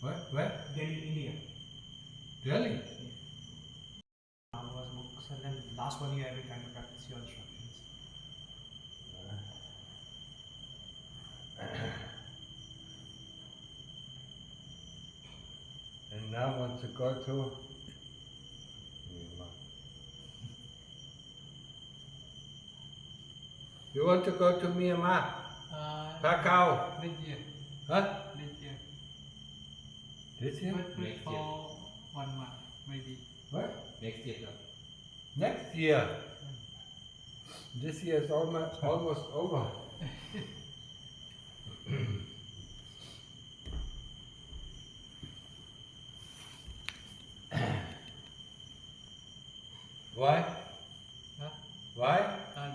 What? Where? Delhi, India. Really? Yeah. Was books, and then last 1 year I will kind of practice your instructions. And now want to go to You want to go to Myanmar? Krakow? This year. Huh? This year. This year? Wait for 1 month, maybe. What? Next year. Next year. This year is almost over. Why? Huh? Why?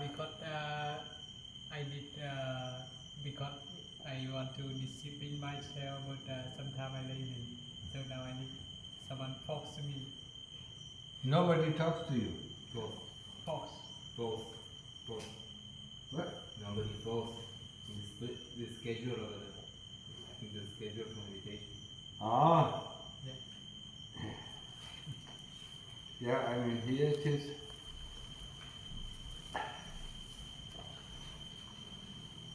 Because I did because I want to discipline myself, but sometimes I lazy. So now I need someone force me. Nobody talks to you. Force. What? Nobody force. The schedule over there. I think the schedule for meditation. Ah. Yeah. Yeah, I mean here it is.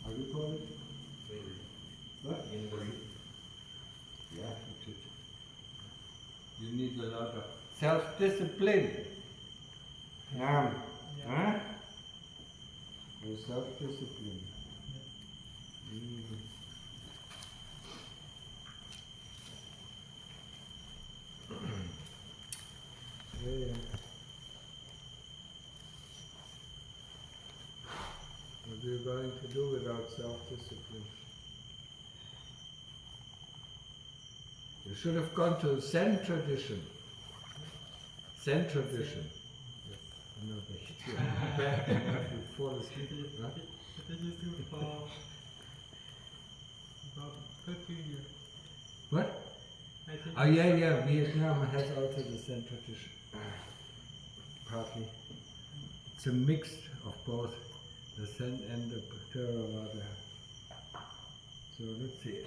How do you call it? What? University. Yeah, it is. You need a lot of self-discipline. Yeah. Huh? And self-discipline. Yeah. What are you going to do without self-discipline? You should have gone to Zen tradition. Zen tradition. Yes. I know they hit you in the back and have you fall asleep. Right? They used to for about 30 years. What? I think. Oh yeah, Vietnam has also the Zen tradition. Partly. It's a mix of both the Zen and the Theravada. So let's see.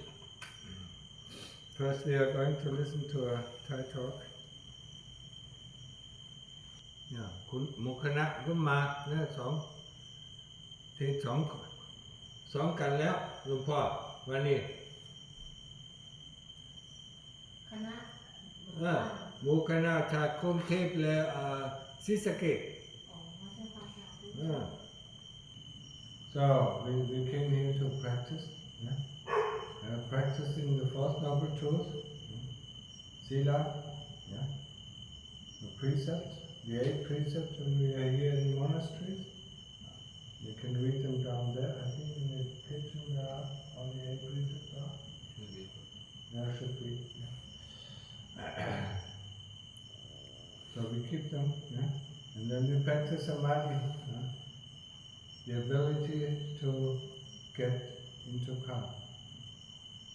First we are going to listen to a Thai talk. เนี่ยคุณหมู่คณะก็มาเนี่ยเทศสองกันแล้วหลวงพ่อวันนี้คณะหมู่คณะจากกรุงเทพและศรีสะเกษ So we came here to practice, practicing the Fourth Noble Truth, Sila, the precepts, the 8 precepts when we are here in monasteries. You can read them down there. I think in the kitchen there are all the 8 precepts are. Should be. There should be. Yeah. So we keep them, and then we practice samadhi. The ability to get into calm.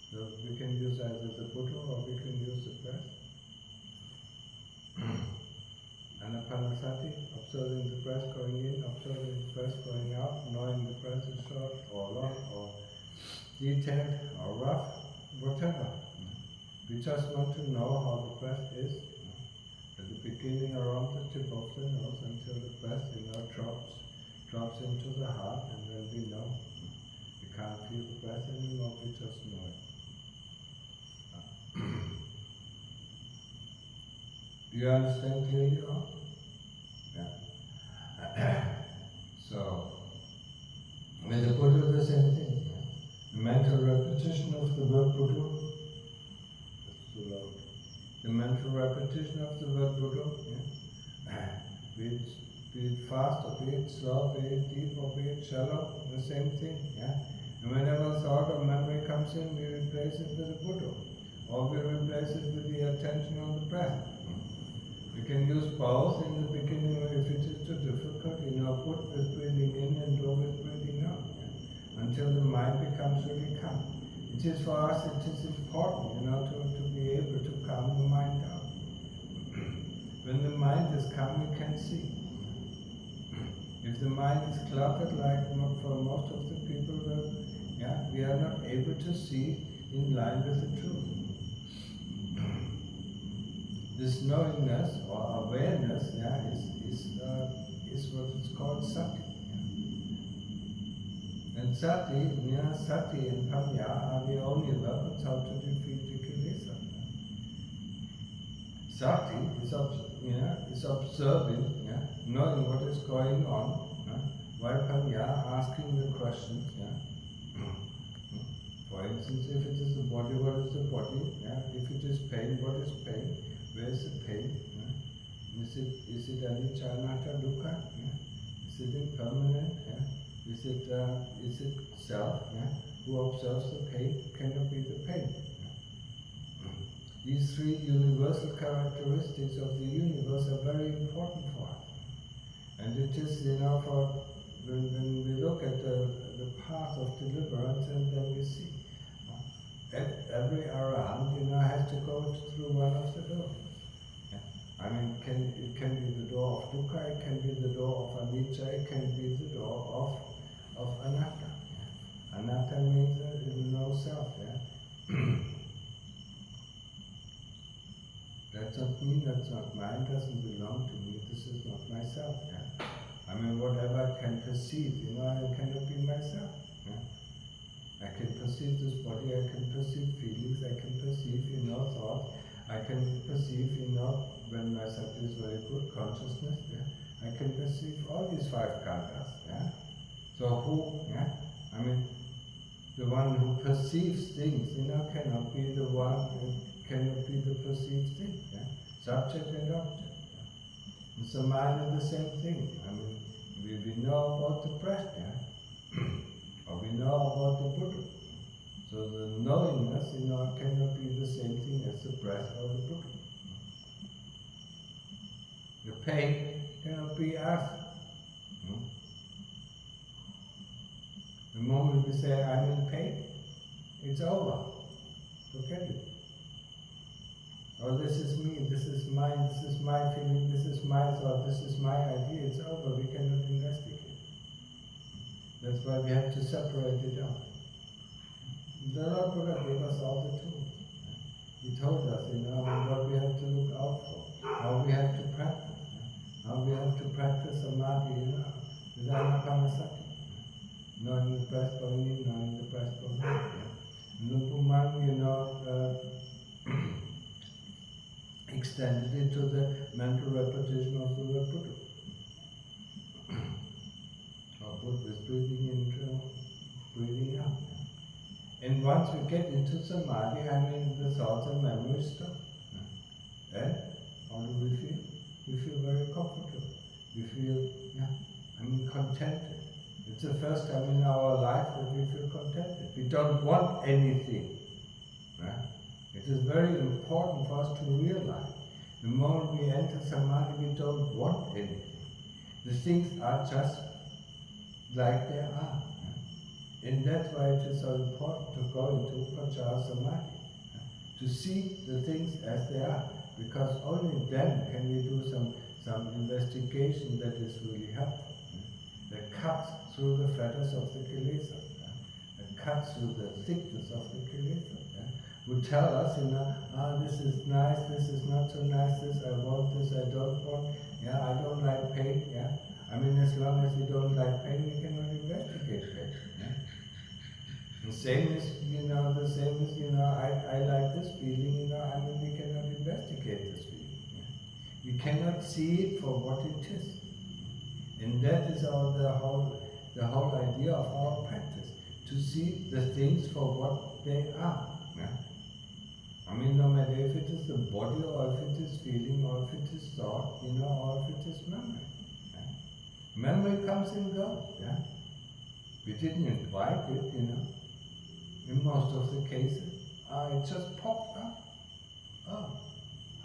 So we can use either the Buddha or we can use the breath. Anapanasati, observing the breath going in, observing the breath going out, knowing the breath is short or long or detailed or rough, whatever. We just want to know how the breath is at the beginning around the tip of the nose until the breath, drops into the heart, and then we know. We can't feel the breath anymore, we just know it. Do you understand clearly all? Yeah. So, with the Buddha the same thing. The mental repetition of the word Buddha. That's too loud. The mental repetition of the word Buddha. Be it fast or be it slow, be it deep or be it shallow, the same thing. And whenever thought or memory comes in, we replace it with a Buddha. Or we replace it with the attention on the breath. We can use both in the beginning if it is too difficult, put with breathing in and do with breathing out, until the mind becomes really calm. It is for us, it is important, to be able to calm the mind down. When the mind is calm, we can see. If the mind is cluttered, like for most of the people, we are not able to see in line with the truth. this knowingness or awareness, is what is called sati. And sati, sati and panya are the only weapons how to defeat the kilesa. Sati is observing, knowing what is going on, while panya asking the questions. For instance, if it is the body, what is the body? If it is pain, what is pain? Where is the pain? Is it anicca, anatta, dukkha? Is it impermanent? Is it self? Who observes the pain cannot be the pain. These three universal characteristics of the universe are very important for us. And it is, for when we look at the path of deliverance, and then we see every arahant, has to go through one of the doors. I mean, it can be the door of dukkha, it can be the door of anicca, it can be the door of anatta. Anatta means no self. That's not me, that's not mine, doesn't belong to me, this is not myself. I mean, whatever I can perceive, it cannot be myself. I can perceive this body, I can perceive feelings, I can perceive, thoughts, I can perceive, when my subject is very good, consciousness, I can perceive all these five khandhas. So who, I mean, the one who perceives things, cannot be the one, cannot be the perceived thing. Subject and object. And samadhi is the same thing. I mean, we know about the breath, or we know about the Buddha. So the knowingness, cannot be the same thing as the breath or the Buddha. The pain cannot be us. The moment we say, I'm in pain, it's over. Forget it. Oh, this is me, this is mine, this is my feeling, this is my thought, this is my idea, it's over, we cannot investigate. That's why we have to separate it out. The Lord Buddha gave us all the tools. He told us, what we have to look out for, how we have to practice, how we have to practice samadhi, with anapanasati, knowing the breath going in, knowing the breath going out. Nupuman, extended it to the mental repetition of the word Buddha. Or Buddha is breathing in, breathing out. And once we get into samadhi, the thoughts and memories stop. And how do we feel? We feel very comfortable. We feel, contented. It's the first time in our life that we feel contented. We don't want anything. It is very important for us to realize the moment we enter samadhi, we don't want anything. The things are just like they are. And that's why it is so important to go into upachara samadhi, to see the things as they are, because only then can we do some investigation that is really helpful, that cuts through the fetters of the kilesa, that cuts through the thickness of the kilesa, would tell us, this is nice, this is not so nice, this I want, this I don't want, I don't like pain, as long as we don't like pain, we cannot investigate pain. The same is, I like this feeling, we cannot investigate this feeling. We cannot see it for what it is. And that is the whole idea of our practice, to see the things for what they are. No matter if it is the body, or if it is feeling, or if it is thought, or if it is memory. Memory comes and goes, We didn't invite it, in most of the cases. It just popped up. Oh,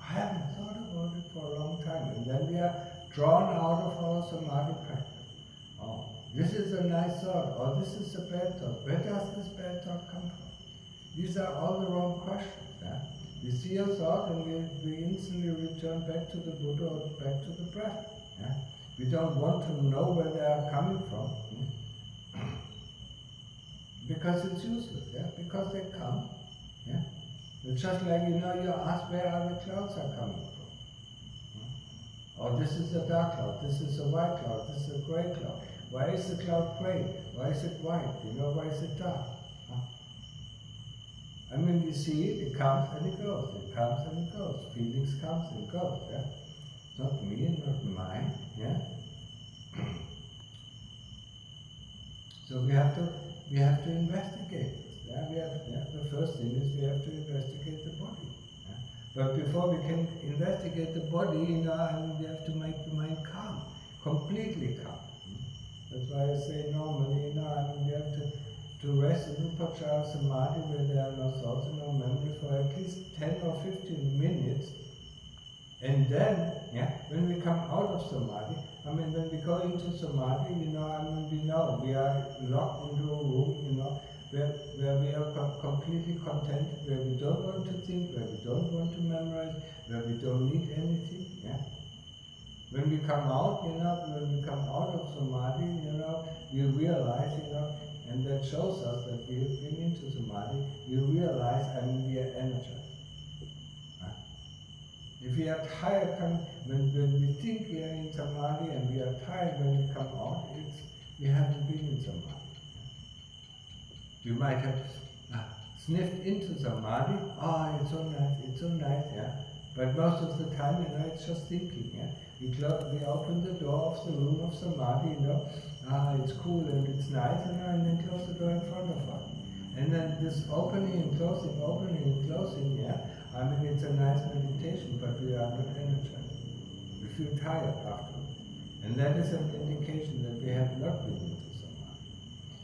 I haven't thought about it for a long time. And then we are drawn out of our samadhi practice. Oh, this is a nice thought, or this is a bad thought. Where does this bad thought come from? These are all the wrong questions. We see a thought and we instantly return back to the Buddha or back to the breath. We don't want to know where they are coming from. Because it's useless, because they come. It's just like, you ask where are the clouds are coming from. Or this is a dark cloud, this is a white cloud, this is a gray cloud. Why is the cloud gray? Why is it white? Why is it dark? I mean, we see it, it comes and it goes, it comes and it goes. Feelings comes and goes, yeah? Not me and not mine, yeah? So we have to investigate this. Yeah? The first thing is we have to investigate the body. Yeah? But before we can investigate the body, we have to make the mind calm, completely calm. That's why I say normally, we have to rest in Upachara Samadhi where there are no thoughts and no memory for at least 10 or 15 minutes. And then, when we come out of Samadhi, when we go into Samadhi, we know we are locked into a room, where we are completely contented, where we don't want to think, where we don't want to memorize, where we don't need anything, When we come out, when we come out of Samadhi, we realize, and that shows us that we have been into Samadhi, we realize, we are energized. If we are tired, when we think we are in Samadhi and we are tired when we come out, we haven't been in Samadhi. We might have sniffed into Samadhi, it's so nice, But most of the time, it's just thinking, We open the door of the room of Samadhi, it's cool and it's nice, and then close the door in front of us. And then this opening and closing, it's a nice meditation, but we are not energized. We feel tired afterwards. And that is an indication that we have not been into Samadhi.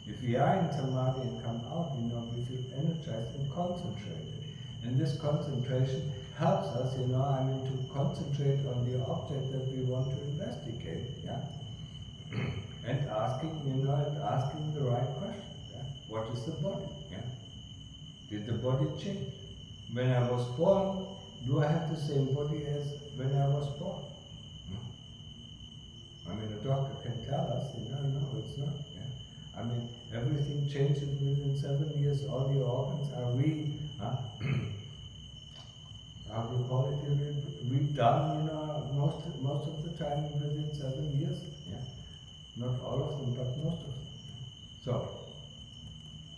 If we are in Samadhi and come out, we feel energized and concentrated. And this concentration helps us, to concentrate on the object that we want to investigate, and asking the right question, What is the body, Did the body change? When I was born, do I have the same body as when I was born? A doctor can tell us, no, it's not, everything changes within 7 years, all the organs are how do you call it, redone, most of the time within 7 years, Not all of them, but most of them. So,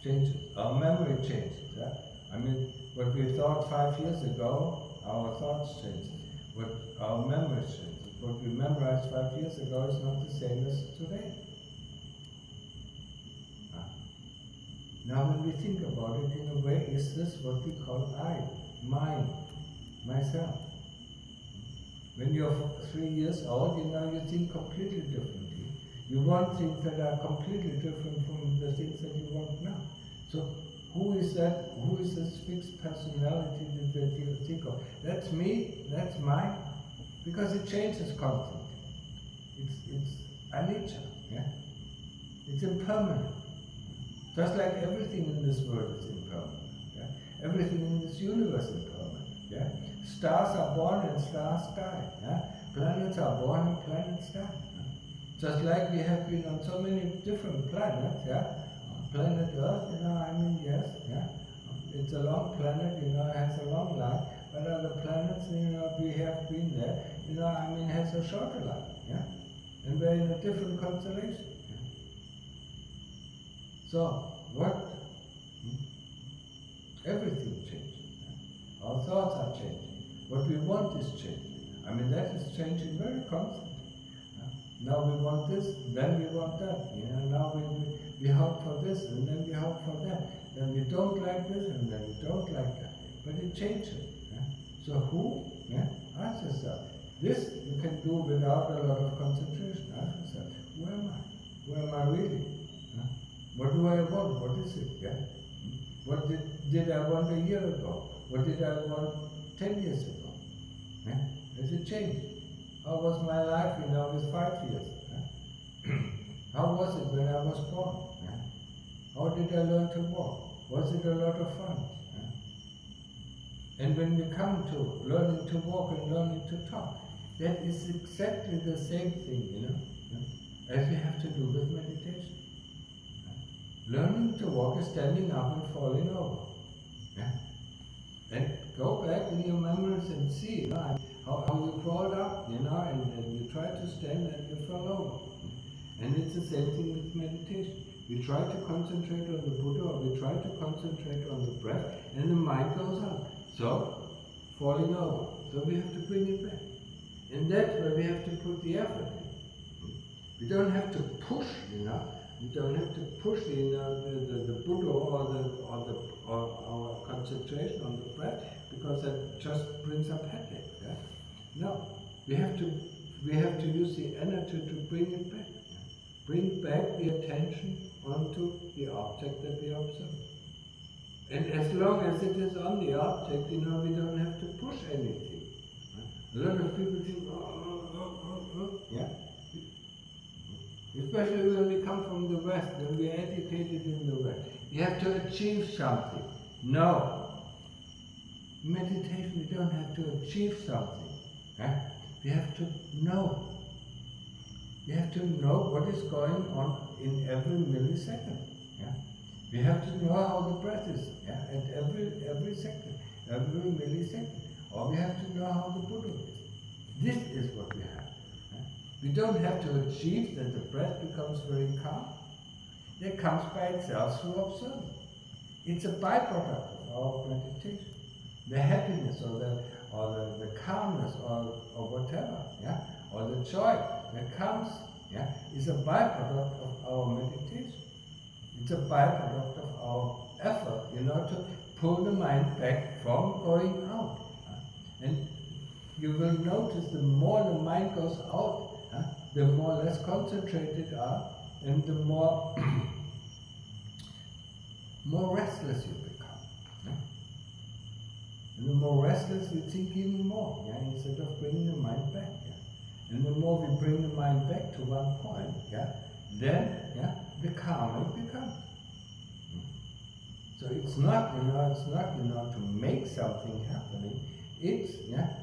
changes. Our memory changes, what we thought 5 years ago, our thoughts change. What our memory changes. What we memorized 5 years ago is not the same as today. Now when we think about it, in a way, is this what we call I, mine, myself? When you're 3 years old, you think completely differently. You want things that are completely different from the things that you want now. So who is that? Who is this fixed personality that you think of? That's me, that's mine, because it changes constantly. It's anicca, It's impermanent. Just like everything in this world is impermanent, Everything in this universe is impermanent, Stars are born and stars die, Planets are born and planets die, Just like we have been on so many different planets, Planet Earth, yes, It's a long planet, it has a long life, but other planets, we have been there, has a shorter life, And we're in a different constellation. So, what? Everything changes. Our thoughts are changing. What we want is changing. That is changing very constantly. Now we want this, then we want that. Now we hope for this, and then we hope for that. Then we don't like this, and then we don't like that. But it changes. So who? Ask yourself. This you can do without a lot of concentration. Ask yourself, who am I? Who am I really? What do I want? What is it? What did I want a year ago? What did I want 10 years ago? Has it changed? How was my life, with 5 years? How was it when I was born? How did I learn to walk? Was it a lot of fun? And when we come to learning to walk and learning to talk, that is exactly the same thing, as we have to do with meditation. Learning to walk is standing up and falling over. And go back in your memories and see, how you crawled up, you know, and you tried to stand and you fell over. And it's the same thing with meditation. We try to concentrate on the Buddha, or we try to concentrate on the breath, and the mind goes out. So, falling over. So we have to bring it back. And that's where we have to put the effort in. We don't have to push, you know. We don't have to push, you know, the Buddha or our concentration on the breath, because that just brings up headache. Yeah? No, we have to use the energy to bring it back. Yeah? Bring back the attention onto the object that we observe. And as long as it is on the object, you know, we don't have to push anything. A lot of people think, yeah. Especially when we come from the West, when we are educated in the West. We have to achieve something. No. Meditation, we don't have to achieve something. We have to know. We have to know what is going on in every millisecond. We have to know how the breath is at every second, every millisecond. Or we have to know how the Buddha is. This is what we have. We don't have to achieve that the breath becomes very calm. It comes by itself through observing. It's a byproduct of our meditation. The happiness or the calmness or whatever, or the joy that comes, is a byproduct of our meditation. It's a byproduct of our effort, you know, to pull the mind back from going out. And you will notice the more the mind goes out, the more less concentrated are, and the more restless you become. And the more restless you think even more, instead of bringing the mind back. And the more we bring the mind back to one point, then the calmer it becomes. So it's not, to make something happening. It's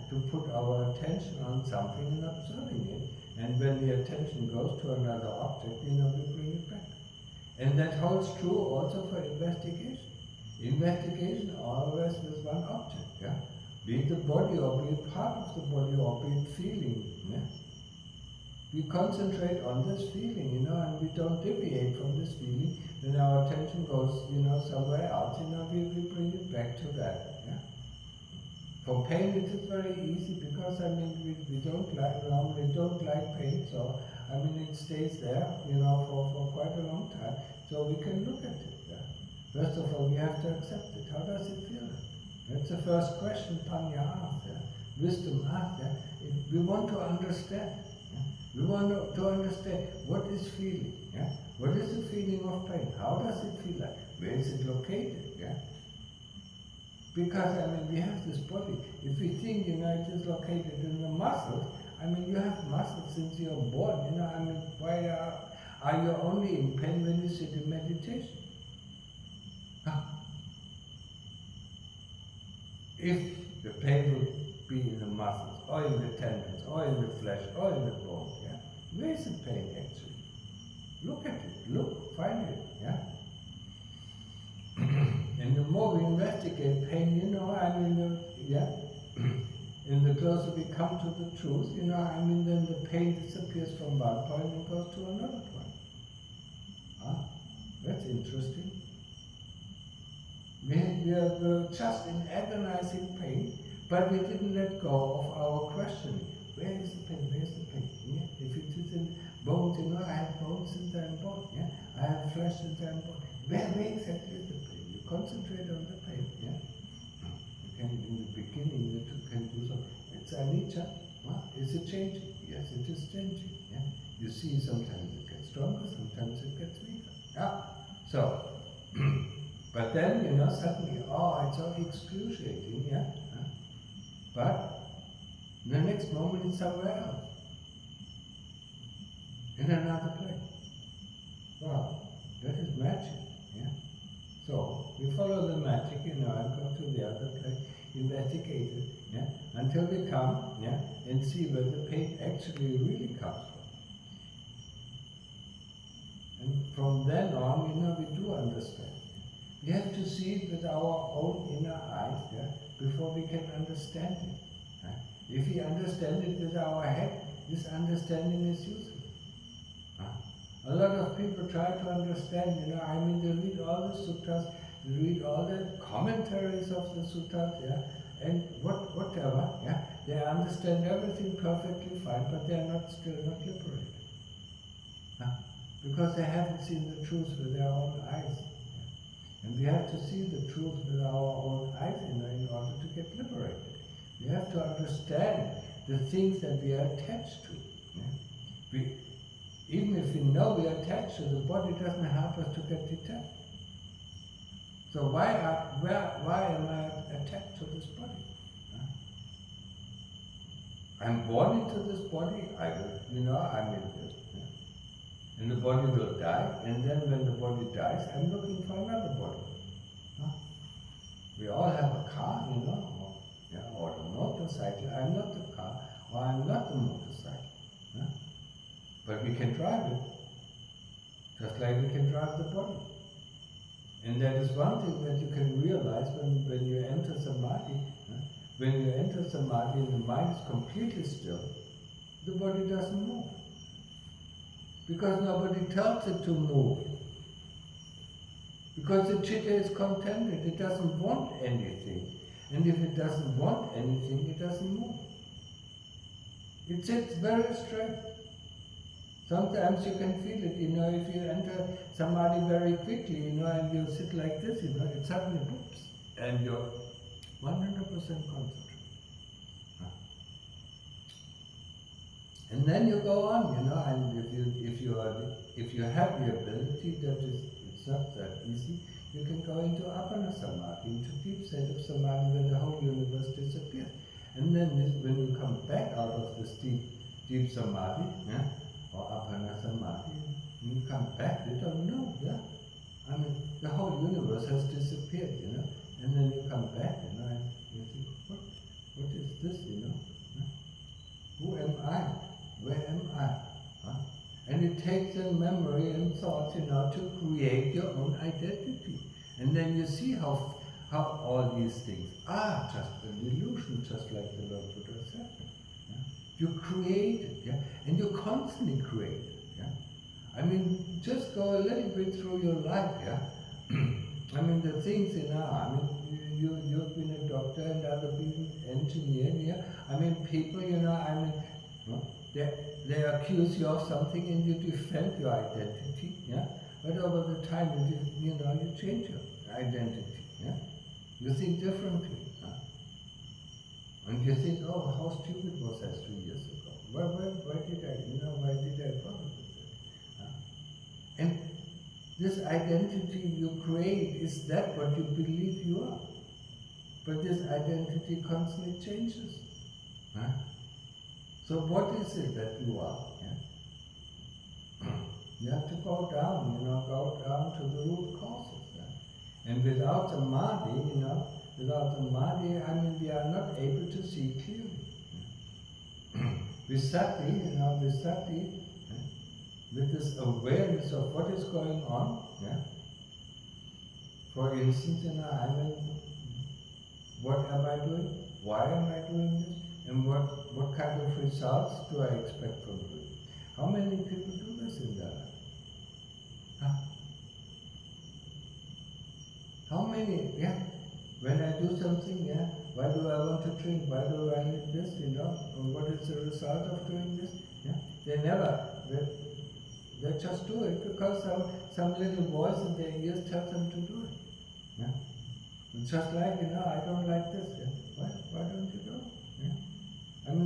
to put our attention on something and observing it. And when the attention goes to another object, we bring it back. And that holds true also for investigation. Investigation always with one object, be it the body, or be it part of the body, or be it feeling. We concentrate on this feeling, and we don't deviate from this feeling. When our attention goes, somewhere else, we bring it back to that. For pain, it is very easy because we don't like pain, so it stays there, for quite a long time. So we can look at it. First of all, we have to accept it. How does it feel? That's the first question Panya asks. Wisdom asks. We want to understand. We want to understand what is feeling. What is the feeling of pain? How does it feel like? Where is it located? Because we have this body. If we think it is located in the muscles, you have muscles since you're born. Why are you only in pain when you sit in meditation? If the pain would be in the muscles, or in the tendons, or in the flesh, or in the bone, where is the pain actually? Look at it. Find it. And the more we investigate pain, and the closer we come to the truth, then the pain disappears from one point and goes to another point. That's interesting. We are just in agonizing pain, but we didn't let go of our questioning. Where is the pain? Where is the pain? If it is in bones, I have bones since I'm born. I have flesh since I'm born. Where exactly is the pain? You concentrate on the pain. You can, in the beginning, you can do so. It's anicca. Is it changing? Yes, it is changing. You see, sometimes it gets stronger, sometimes it gets weaker. So, but then, suddenly, it's so excruciating, But the next moment it's somewhere else. In another place. Wow, that is magic, So, we follow the magic, and go to the other place, investigate it, until we come, and see where the pain actually really comes from. And from then on, we do understand. We have to see it with our own inner eyes, before we can understand it. If we understand it with our head, this understanding is useless. A lot of people try to understand, they read all the sutras, they read all the commentaries of the sutras, and whatever, they understand everything perfectly fine, but they are still not liberated. Because they haven't seen the truth with their own eyes. And we have to see the truth with our own eyes in order to get liberated. We have to understand the things that we are attached to. Even if we know we are attached to the body, it doesn't help us to get detached. So why am I attached to this body? I'm born into this body, I'm in this. And the body will die, and then when the body dies, I'm looking for another body. We all have a car, or a motorcycle. I'm not the car, or I'm not the motorcycle. But we can drive it, just like we can drive the body. And that is one thing that you can realize when you enter samadhi. When you enter samadhi and the mind is completely still, the body doesn't move. Because nobody tells it to move. Because the chitta is contented, it doesn't want anything. And if it doesn't want anything, it doesn't move. It sits very straight. Sometimes you can feel it, if you enter samadhi very quickly, and you sit like this, it suddenly whoops, and you're 100% concentrated. And then you go on, and if you have the ability, it's not that easy, you can go into apana samadhi, into deep state of samadhi where the whole universe disappears. And then when you come back out of this deep samadhi, or apana samadhi, you come back, you don't know, the whole universe has disappeared, and then you come back, and you think, what is this, Who am I? Where am I? And it takes a memory and thought, to create your own identity. And then you see how all these things are just an illusion, just like the Lord Buddha said. You create it, and you constantly create it. Just go a little bit through your life, the things, you've been a doctor and other people, engineer, people, they accuse you of something and you defend your identity, but over the time, you change your identity, You think differently, And you think, oh, how stupid was I 3 years ago? Why did I bother with it? And this identity you create is that what you believe you are. But this identity constantly changes. So what is it that you are? You have to go down, to the root causes. And without samadhi, we are not able to see clearly. With sati, with this awareness of what is going on, For instance, what am I doing? Why am I doing this? And what kind of results do I expect from doing it? How many people do this in their life? How many, when I do something, why do I want to drink? Why do I need this, And what is the result of doing this? They just do it because some little voice in their ears tells them to do it. It's just like, I don't like this. Why don't you do it?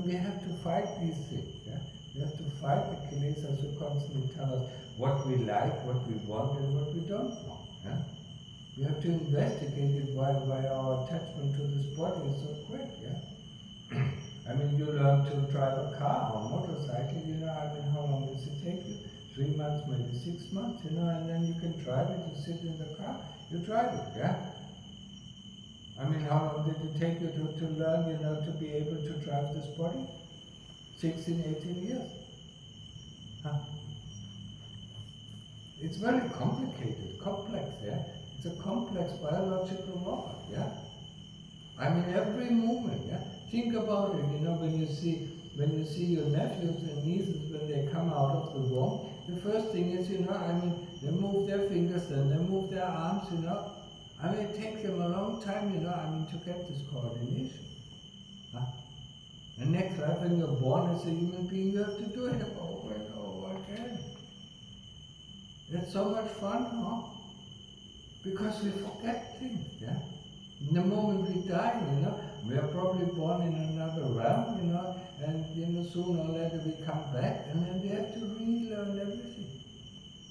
We have to fight these things. We have to fight the kilesas who constantly tell us what we like, what we want, and what we don't want. We have to investigate it why our attachment to this body is so great. You learn to drive a car or motorcycle. How long does it take you? 3 months, maybe 6 months. And then you can drive it. You sit in the car, you drive it. How long did it take you to learn, to be able to drive this body? 16, 18 years. It's very complicated, complex, It's a complex biological robot, Every movement, Think about it, when you see your nephews and nieces when they come out of the womb, the first thing is, they move their fingers and they move their arms, it takes them a long time, to get this coordination. Huh? And next life when you're born as a human being, you have to do it over and over again. It's so much fun, huh? Because we forget things, yeah? In the moment we die, we are probably born in another realm, and sooner or later we come back, and then we have to relearn everything.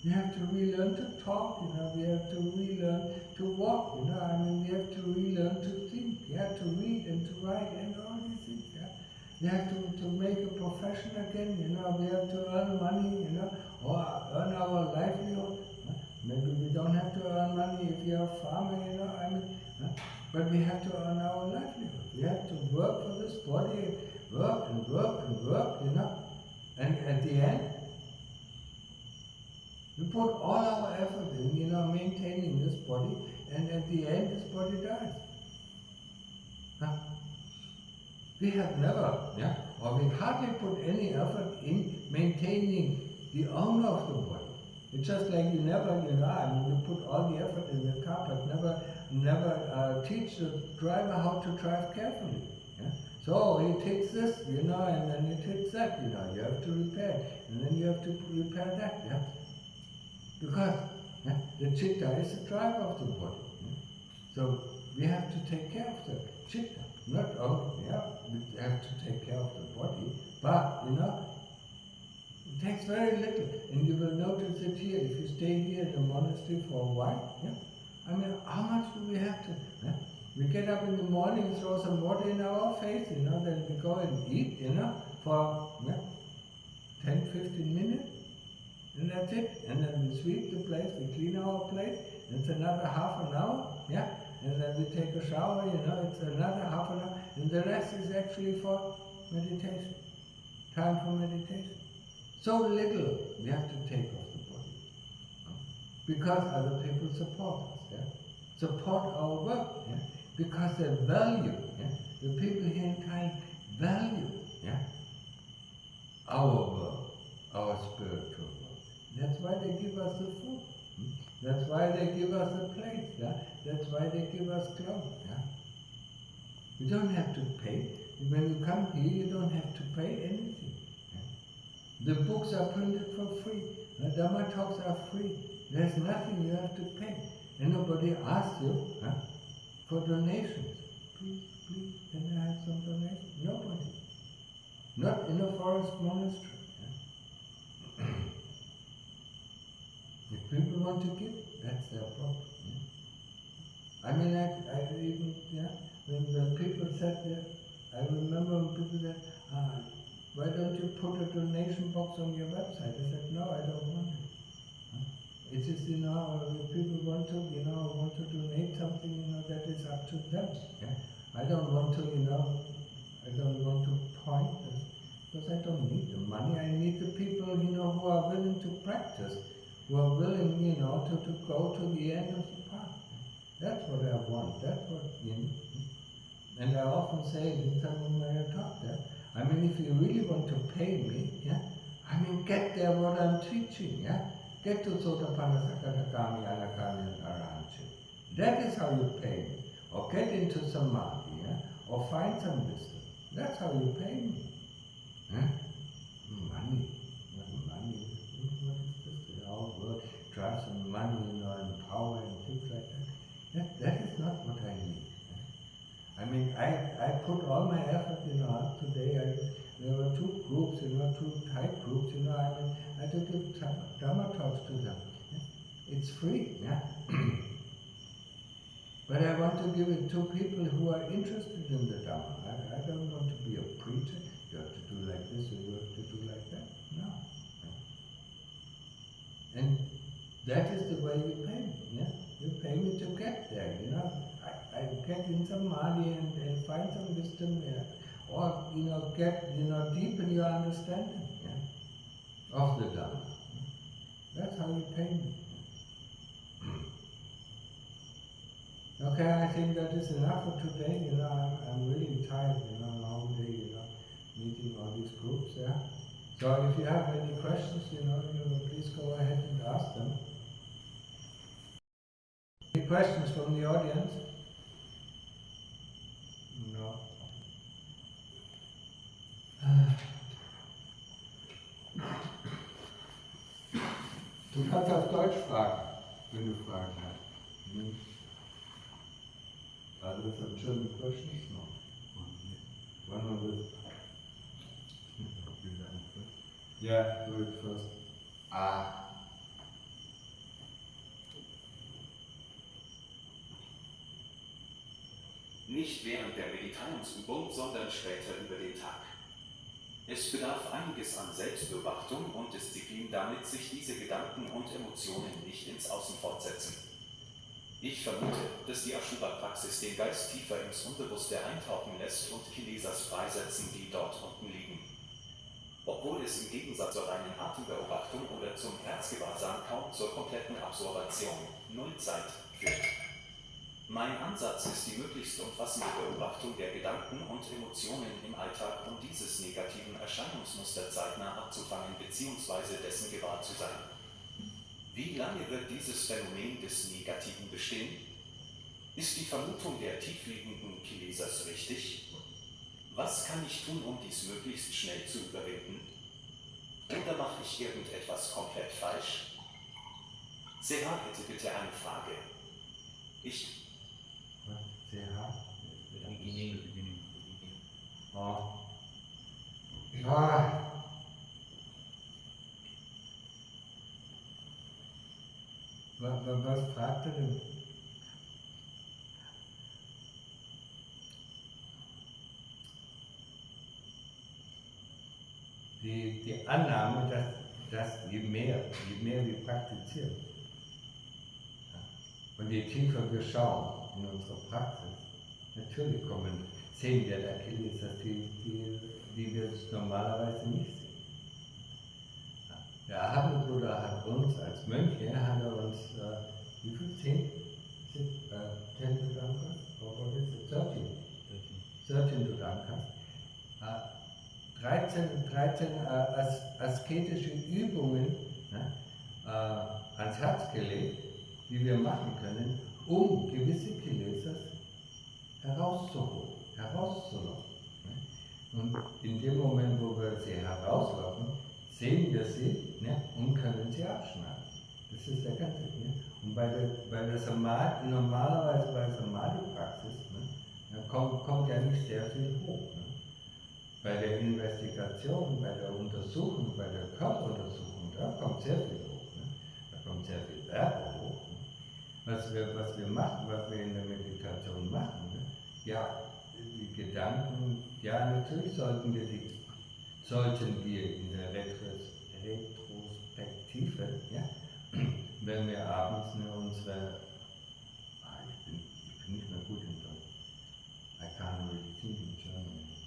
We have to relearn to talk, we have to relearn to walk, we have to relearn to think, to read and to write and all these things, We have to make a profession again, we have to earn money, or earn our livelihood. Maybe we don't have to earn money if you're a farmer, but we have to earn our livelihood. We have to work for this body, work and work and work, and at the end, we put all our effort in, maintaining this body, and at the end, this body dies. Huh? We have never, or we hardly put any effort in maintaining the owner of the body. It's just like you never, you put all the effort in the car, but never teach the driver how to drive carefully. So he takes this, and then he takes that, you have to repair, and then you have to repair that, Because the chitta is the driver of the body. So we have to take care of the chitta. Not only, we have to take care of the body, but, it takes very little. And you will notice it here, if you stay here in the monastery for a while, how much do we have to, We get up in the morning, throw some water in our face, then we go and eat, for 10, 15 minutes. And that's it. And then we sweep the place, we clean our place, and it's another half an hour, And then we take a shower, it's another half an hour, and the rest is actually for meditation. Time for meditation. So little we have to take of the body. Because other people support us, Support our work, Because they value, The people here in Thailand value, Our work, our spiritual work. That's why they give us the food. That's why they give us a place, That's why they give us clothes, You don't have to pay. When you come here, you don't have to pay anything. The books are printed for free. The Dhamma talks are free. There's nothing you have to pay. And nobody asks you for donations. Please, can I have some donations? Nobody. Not in a forest monastery. If people want to give, that's their problem. I even, when people said that, I remember when people said, why don't you put a donation box on your website? I said, no, I don't want it. It is, if people want to donate something, that is up to them. I don't want to, I don't want to point, because I don't need the money. I need the people, who are willing to practice, who are willing, to go to the end of the path. That's what I want. That's what, And I often say in some of my talk if you really want to pay me, get there what I'm teaching, Get to Sotapanna, Sakadagami, Anagami, and Arahantship. That is how you pay me. Or get into Samadhi, or find some wisdom. That's how you pay me. Money. What money? What is this? The whole world drives some money, and power and things like that. That is not what I need. I put all my effort, today. There were two groups, two Thai groups, I had to give Dhamma talks to them. It's free, But I want to give it to people who are interested in the Dhamma. I don't want to be a preacher. You have to do like this, or you have to do like that. No. And that is the way you pay me, You pay me to get there, I get in Samadhi and find some wisdom, or, get, deepen your understanding, of the Dhamma. That's how you pay me. Okay, I think that is enough for today. I'm really tired, now meeting all these groups, yeah. So if you have any questions, please go ahead and ask them. Any questions from the audience? No. Du kannst auf Deutsch fragen, wenn du Fragen hast. Are there some German questions? No. One of this. Yeah, do it first. Nicht während der Meditationsübung, sondern später über den Tag. Es bedarf einiges an Selbstbeobachtung und Disziplin, damit sich diese Gedanken und Emotionen nicht ins Außen fortsetzen. Ich vermute, dass die Ashura-Praxis den Geist tiefer ins Unbewusste eintauchen lässt und Kilesas freisetzen, die dort unten liegen. Obwohl es im Gegensatz zur reinen Atembeobachtung oder zum Herzgewahrsam kaum zur kompletten Absorbation, Nullzeit, führt. Mein Ansatz ist die möglichst umfassende Beobachtung der Gedanken und Emotionen im Alltag, um dieses negativen Erscheinungsmuster zeitnah abzufangen bzw. dessen gewahr zu sein. Wie lange wird dieses Phänomen des Negativen bestehen? Ist die Vermutung der tiefliegenden Kilesas richtig? Was kann ich tun, um dies möglichst schnell zu überwinden? Oder mache ich irgendetwas komplett falsch? Serha hätte bitte eine Frage. Serha? Beginning. Was fragt er denn? Die Annahme, dass je mehr wir praktizieren und je tiefer wir schauen in unserer Praxis, natürlich sehen wir da Kilesas, die wir normalerweise nicht sehen. Der Abendbruder hat uns als Mönche, wie viel? 10 Dudankas? Or is it 13 Dudankas. 13 asketische Übungen ans Herz gelegt, die wir machen können, um gewisse Kilesas herauszulocken. Und in dem Moment, wo wir sie herauslocken, sehen wir sie und können sie abschneiden. Das ist der ganze Ding. Und bei der Samadhi, normalerweise bei der Samadhi-Praxis, kommt ja nicht sehr viel hoch. Bei der Investigation, bei der Untersuchung, bei der Körperuntersuchung, da kommt sehr viel hoch. Da kommt sehr viel Werbe hoch. Was wir machen, was wir in der Meditation machen, die Gedanken, natürlich sollten wir in der Retrospektive, wenn wir abends unsere, ich bin nicht mehr gut in Deutsch, I can't really think in German anymore.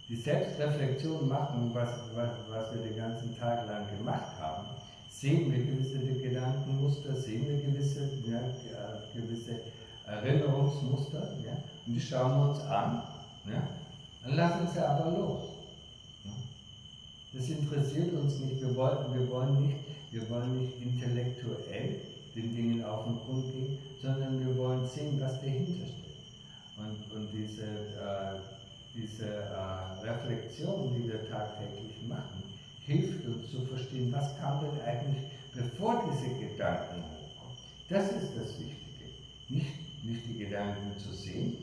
Die Selbstreflexion machen, was wir den ganzen Tag lang gemacht haben, sehen wir gewisse Gedankenmuster, sehen wir gewisse Erinnerungsmuster, und die schauen wir uns an, und lassen sie aber los. Das interessiert uns nicht, wir wollen nicht intellektuell den Dingen auf den Grund gehen, sondern wir wollen sehen, was dahinter steht. Und diese Reflexion, die wir tagtäglich machen, hilft uns zu verstehen, was kam denn eigentlich, bevor diese Gedanken hochkommen. Das ist das Wichtige. Nicht die Gedanken zu sehen,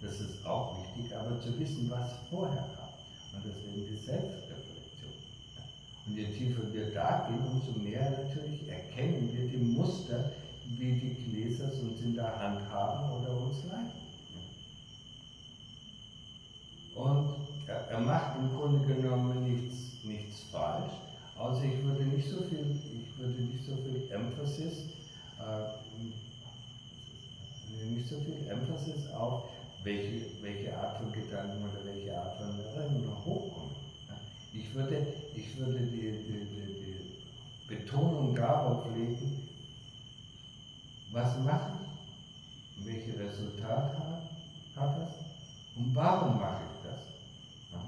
das ist auch wichtig, aber zu wissen, was vorher kam. Und deswegen die Selbstreflexion. Und je tiefer wir da gehen, umso mehr natürlich erkennen wir die Muster, wie die Kilesas uns in der Hand haben oder uns leiten. Und er macht im Grunde genommen nichts falsch, außer ich würde nicht so viel Emphasis auf welche Art von Gedanken oder welche Art von Erinnerung hochkommen. Ich würde die Betonung darauf legen, was mache ich welches Resultat hat das und warum mache ich das? Ja?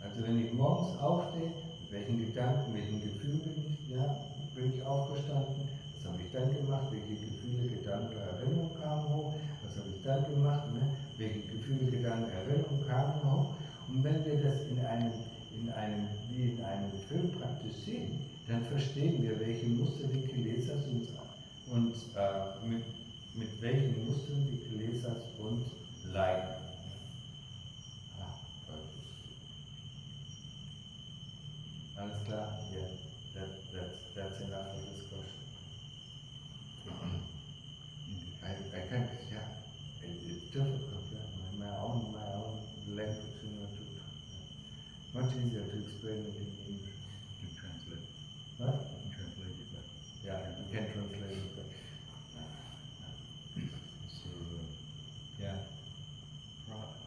Also wenn ich morgens aufstehe, mit welchen Gedanken, welchen Gefühlen bin ich aufgestanden, was habe ich dann gemacht, welche Gefühle, Gedanken, Erinnerungen kamen hoch, was habe ich dann gemacht, welche Gefühle, Gedanken, Erinnerungen kamen hoch. Und wenn wir das wie in einem Film praktisch sehen, dann verstehen wir, welche Muster die Kilesas und mit welchen Mustern die Kilesas uns leiden. Alles klar? Yeah, that's enough for this question. I can't, yeah, it's difficult, yeah. My own language, much easier to explain it in English. You can translate. What? You can translate it back. Yeah, you can translate it back. So, Yeah.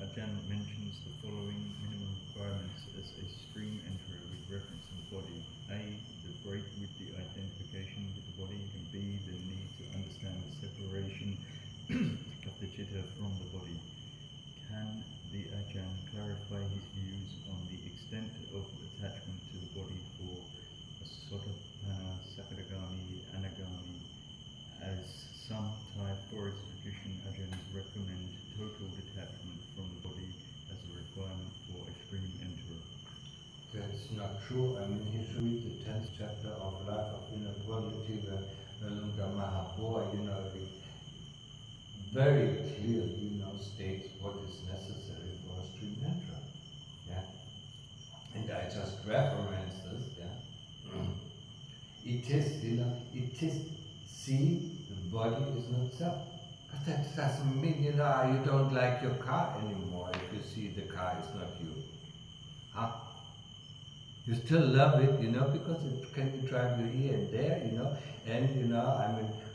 Ajahn mentions the following minimum requirements as a stream enterer with reference to the body. A. The break with the identification with the body, and B. The need to understand the separation of the chitta from the body. Can the Ajahn clarify his views on the extent of attachment to the body for a Sotapanna, Sakadagami, Anagami, as some Thai forest tradition Ajahns recommend total detachment from the body as a requirement for extreme enterer? That's not true. I mean, he should read the 10th chapter of Life of Inner Quality where Lunga Mahaprabhu, very clearly, states what is necessary for a stream enterer. Yeah? And I just reference this, yeah? It is, see, the body is not self. But that doesn't mean, you don't like your car anymore if you see the car is not you. Huh? You still love it, because it can drive you here and there, and,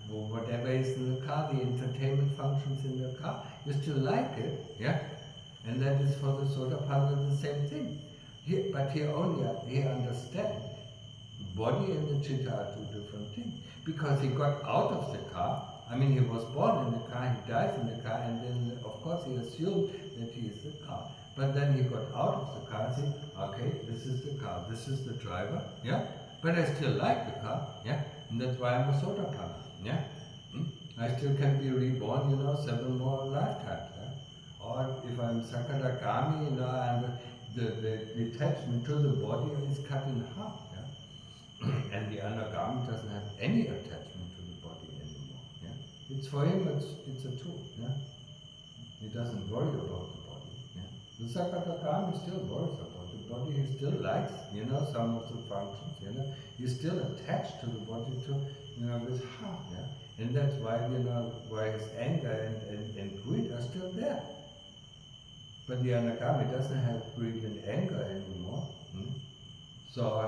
whatever is in the car, the entertainment functions in the car, you still like it, yeah? And that is for the Sotapanna the same thing. But he understands the body and the chitta are two different things. Because he got out of the car, he was born in the car, he died in the car, and then of course he assumed that he is the car. But then he got out of the car and said, okay, this is the car, this is the driver, yeah? But I still like the car, yeah? And that's why I'm a Sotapanna, yeah? I still can be reborn, 7 more lifetimes, yeah? Or if I'm Sakadagami, and the attachment to the body is cut in half, yeah? And the Anagami doesn't have any attachment to the body anymore, yeah? It's for him, it's a tool, yeah? He doesn't worry about the body, yeah? The Sakadagami still worries about the body, he still likes, some of the functions, he's still attached to the body with half, yeah? And that's why, why his anger and greed are still there. But the Anagami doesn't have greed and anger anymore. So,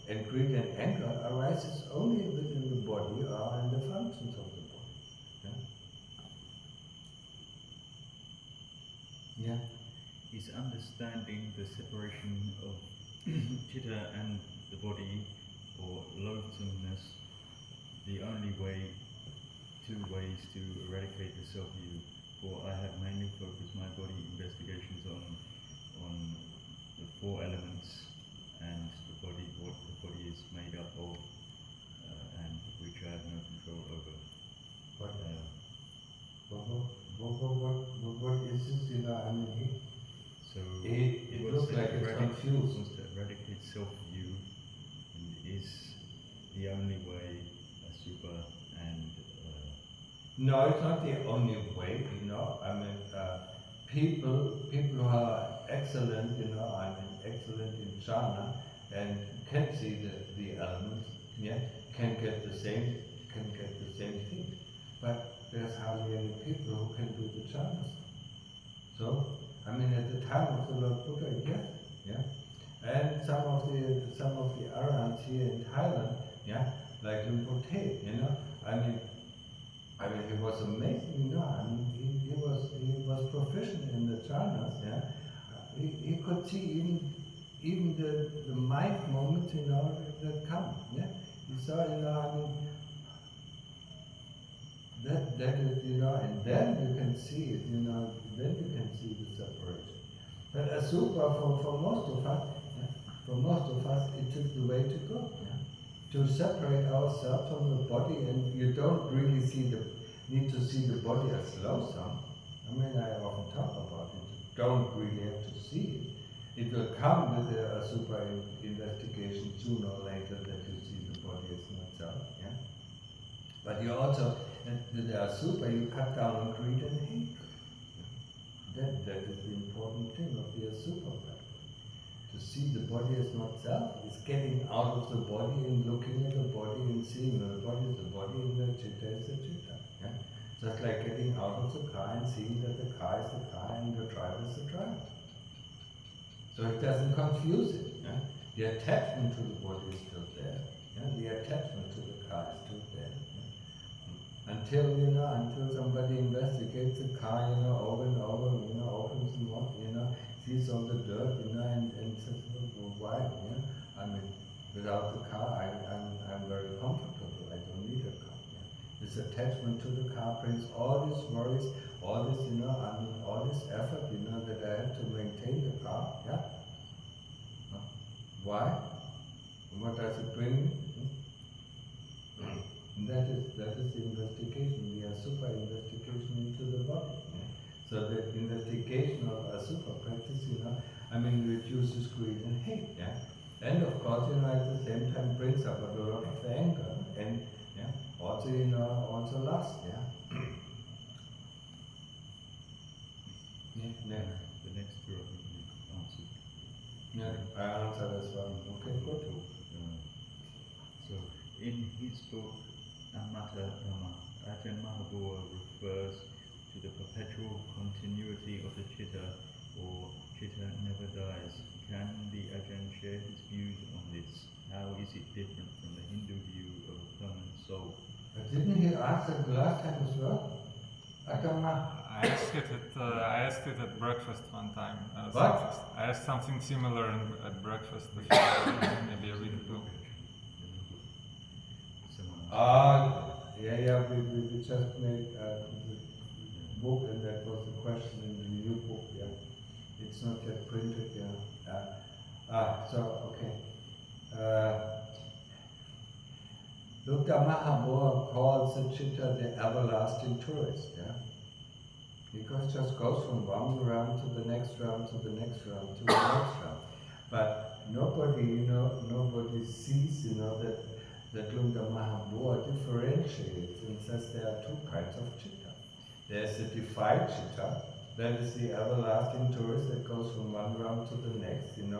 and greed and anger arises only within the body or in the functions of the body. Yeah? Is understanding the separation of chitta and the body, or loathsomeness, the only way, 2 ways to eradicate the self-view? For I have mainly focused my body investigations on the 4 elements and the body, what the body is made up of, and which I have no control over. What is this? So it looks like it's confused. Wants to eradicate self-view, and is the only way a super and No, it's not the only way, people who are excellent, excellent in jhana and can see the elements, can get the same thing. But there's hardly any people who can do the jhanas. So, at the time of the Lord Buddha, yes, yeah. And some of the arahants here in Thailand, like Rinpoche, he was amazing, he was proficient in the jhanas, he could see even the mind moments, that come, He saw, That is, you know, and then you can see it, you know, then you can see the separation. But asupa for most of us, it is the way to go. To separate ourselves from the body, and you don't really need to see the body as loathsome. I mean, I often talk about it. You don't really have to see it. It will come with a super investigation sooner or later that you see the body as not self. Yeah. But you also, with the asupa, you cut down greed and hatred. That is the important thing of the asupa practice. To see the body as not self is getting out of the body and looking at the body and seeing the body is the body and the chitta is the chitta. Yeah? Just like getting out of the car and seeing that the car is the car and the driver is the driver. So it doesn't confuse it. Yeah? The attachment to the body is still there. Yeah? The attachment to the car is still there. Yeah? Until somebody investigates the car, over and over, opens them up, sees all the dirt, and says, well, why? Yeah? I mean, without the car, I'm very comfortable. I don't need a car. Yeah? This attachment to the car brings all these worries, all this, all this effort, that I have to maintain the car. Yeah? Why? And what does it bring me? And that is the investigation, the asupa investigation into the body. Yeah? So the investigation of asupa practice, reduces greed and hate. Yeah? And of course, at the same time brings up a lot of anger and also lust. Yeah? The next two I think you answered. Yeah, I answered as well. Okay, good. So in his book Amata Dhamma, Ajahn Mahabua refers to the perpetual continuity of the chitta, or chitta never dies. Can the Ajahn share his views on this? How is it different from the Hindu view of a permanent soul? But didn't he ask that last time as well? I asked it at breakfast one time. What? I asked something similar at breakfast maybe a week ago. We just made the book, and that was the question in the new book. Yeah, it's not yet printed. Yeah. Okay. Look, the Mahabua calls the chitta the everlasting tourist. Yeah, because it just goes from one realm to the next realm to the next realm to the next realm. But nobody sees, that Lungta Mahabua differentiates and says there are two kinds of chitta. There's the defiled chitta, that is the everlasting tourist that goes from one realm to the next, and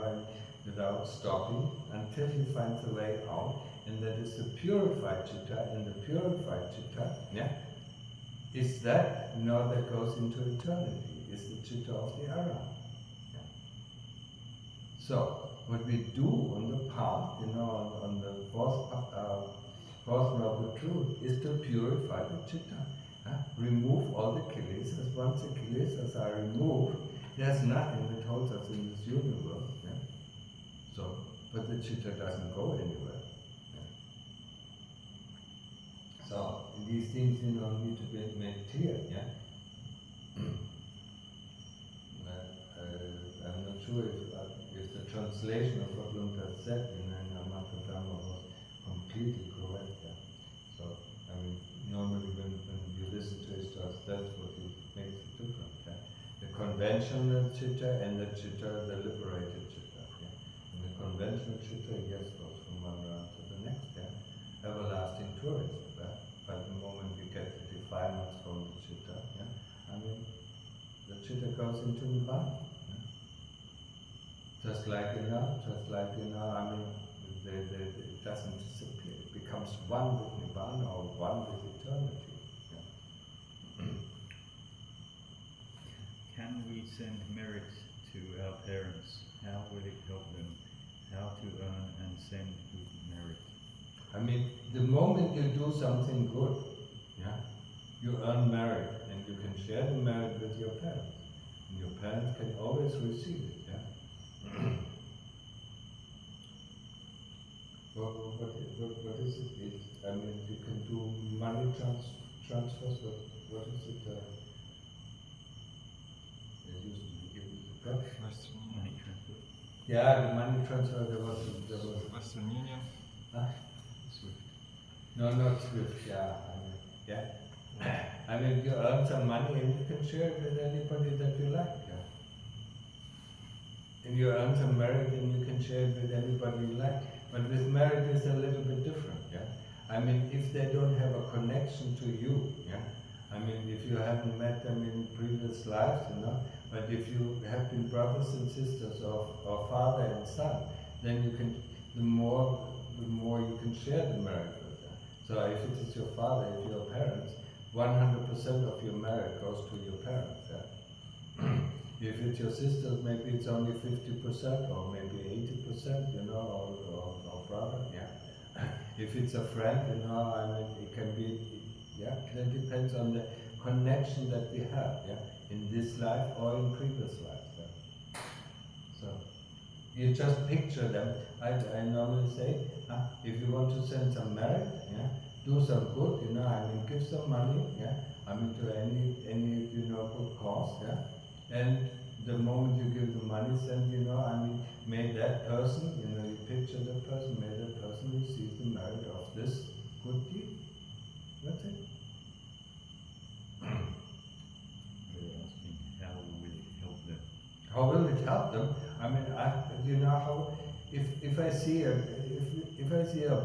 without stopping until he finds a way out, and that is the purified chitta, and the purified chitta, is that, that goes into eternity, is the chitta of the Arahant. Yeah. So, what we do on the path, on the fourth noble truth, is to purify the chitta. Remove all the kilesas. Once the kilesas are removed, there's nothing that holds us in this universe. Yeah? So, but the chitta doesn't go anywhere. Yeah? So, these things, need to be made clear. Yeah? I'm not sure if the translation of what Lungta said in Amata Dhamma was completely correct. Yeah? So, normally when you listen to his talks, that's what makes it different. Yeah? The conventional chitta and the chitta, the liberated chitta. Yeah? And the conventional chitta, yes, goes from one realm to the next. Yeah? Everlasting tourist. But the moment we get the defilements from the chitta, the chitta goes into Nibbana. Just like it doesn't disappear. It becomes one with Nibbana or one with eternity. Yeah. Can we send merit to our parents? How will it help them? How to earn and send good merit? The moment you do something good, you earn merit, and you can share the merit with your parents. And your parents can always receive it. What is it? You can do money transfers, what is it? They used to give it to God. Western Money transfer. Yeah, the money transfer, there was Western Union. Swift. no, not Swift, yeah. I mean, you earn some money and you can share it with anybody that you like, yeah. And you earn some merit and you can share it with anybody you like. But with merit it's a little bit different, yeah. I mean, if they don't have a connection to you, yeah. I mean, if you haven't met them in previous lives, you know, but if you have been brothers and sisters or father and son, then you can, the more you can share the merit with them. So if it is your father, if your parents, 100% of your merit goes to your parents, yeah. If it's your sisters, maybe it's only 50% or maybe 80%, you know, or brother, yeah. If it's a friend, you know, I mean, it can be, yeah, that depends on the connection that we have, yeah, in this life or in previous lives, yeah. So, you just picture them. I normally say, if you want to send some merit, yeah, do some good, you know, I mean, give some money, yeah, I mean, to any you know, good cause, yeah, and the moment you give the money, then, you know, I mean, may that person, you know, you picture the person, may that person receive the merit of this good deed. That's it. They're asking how will it help them? How will it help them? I mean, you know how, if I see a